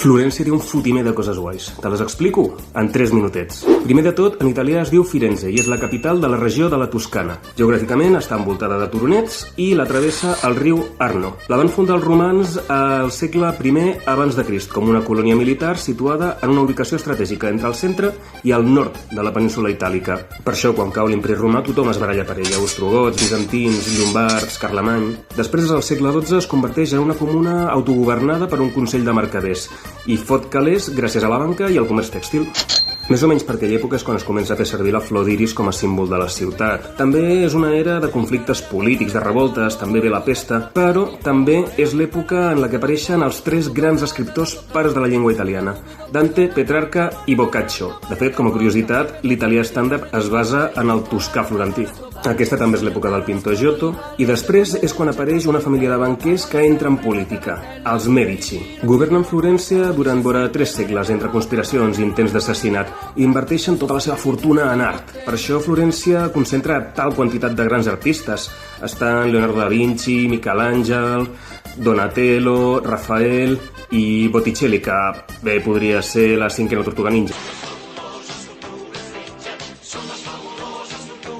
Florència té un fotimer de coses guais. Te les explico en 3 minutets. Primer de tot, en italià es diu Firenze i és la capital de la regió de la Toscana. Geogràficament està envoltada de turonets i la travessa el riu Arno. La van fundar els romans al segle I abans de Crist com una colònia militar situada en una ubicació estratègica entre el centre i el nord de la península itàlica. Per això, quan cau l'imperi romà, tothom es baralla per ella. Ostrogots, bizantins, llombards, carlemany... Després, al segle XII, es converteix en una comuna autogovernada per un consell de mercaders i fot calés gràcies a la banca i al comerç tèxtil. Més o menys per aquella època és quan es comença a fer servir la flor d'iris com a símbol de la ciutat. També és una era de conflictes polítics, de revoltes, també ve la pesta, però també és l'època en la que apareixen els 3 grans escriptors pares de la llengua italiana, Dante, Petrarca i Boccaccio. De fet, com a curiositat, l'italià estàndard es basa en el toscà florentí. Aquesta també és l'època del pintor Giotto, i després és quan apareix una família de banquers que entra en política, els Medici. Governen Florència durant vora 3 segles, entre conspiracions i intents d'assassinat, i inverteixen tota la seva fortuna en art. Per això Florència concentra tal quantitat de grans artistes. Estan Leonardo da Vinci, Michelangelo, Donatello, Rafael i Botticelli, que bé podria ser la 5ª Tortuga Ninja.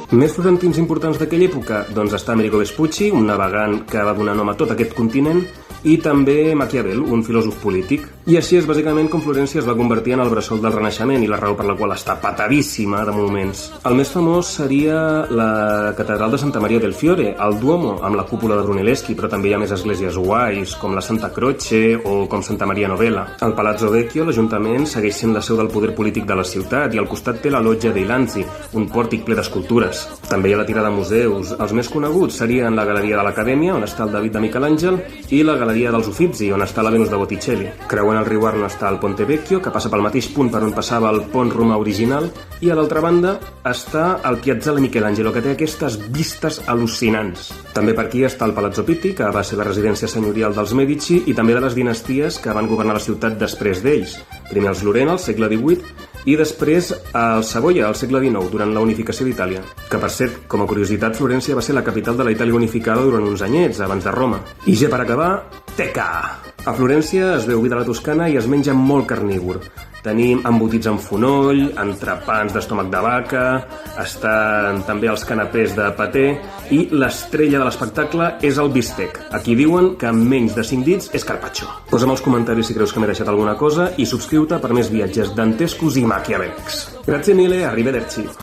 Més florentins importants d'aquella època? Doncs està Amerigo Vespucci, un navegant que va donar nom a tot aquest continent, i també Maquiavel, un filòsof polític. I així és bàsicament com Florència es va convertir en el bressol del Renaixement i la raó per la qual està patadíssima de monuments. El més famós seria la catedral de Santa Maria del Fiore, el Duomo, amb la cúpula de Brunelleschi, però també hi ha més esglésies guais, com la Santa Croce o com Santa Maria Novella. Al Palazzo Vecchio, l'Ajuntament segueix sent la seu del poder polític de la ciutat i al costat té la Loggia dei Lanzi, un pòrtic ple d'escultures. També hi ha la tira de museus. Els més coneguts serien la Galeria de l'Acadèmia, on està el David de Michelangelo, i la Galeria dels Uffizi, on està la Venus de Botticelli. Creuant el riu Arno està el Ponte Vecchio, que passa pel mateix punt per on passava el pont romà original, i a l'altra banda està el Piazzale Michelangelo, que té aquestes vistes al·lucinants. També per aquí està el Palazzo Pitti, que va ser la residència senyorial dels Medici i també de les dinasties que van governar la ciutat després d'ells. Primer els Lorena, al segle XVIII, i després els Savoia, al segle XIX, durant la unificació d'Itàlia. Que, per cert, com a curiositat, Florència va ser la capital de la Itàlia unificada durant uns anyets, abans de Roma. I ja per acabar, teca! A Florència es beu vi de la Toscana i es menja molt carnívor. Tenim embotits amb fonoll, entrepans d'estómac de vaca, estan també els canapés de paté i l'estrella de l'espectacle és el bistec. Aquí diuen que amb menys de 5 dits és carpaccio. Posa'm als comentaris si creus que m'he deixat alguna cosa i subscriu-te per més viatges dantescos i maquiavèlics. Grazie mille, arrivederci.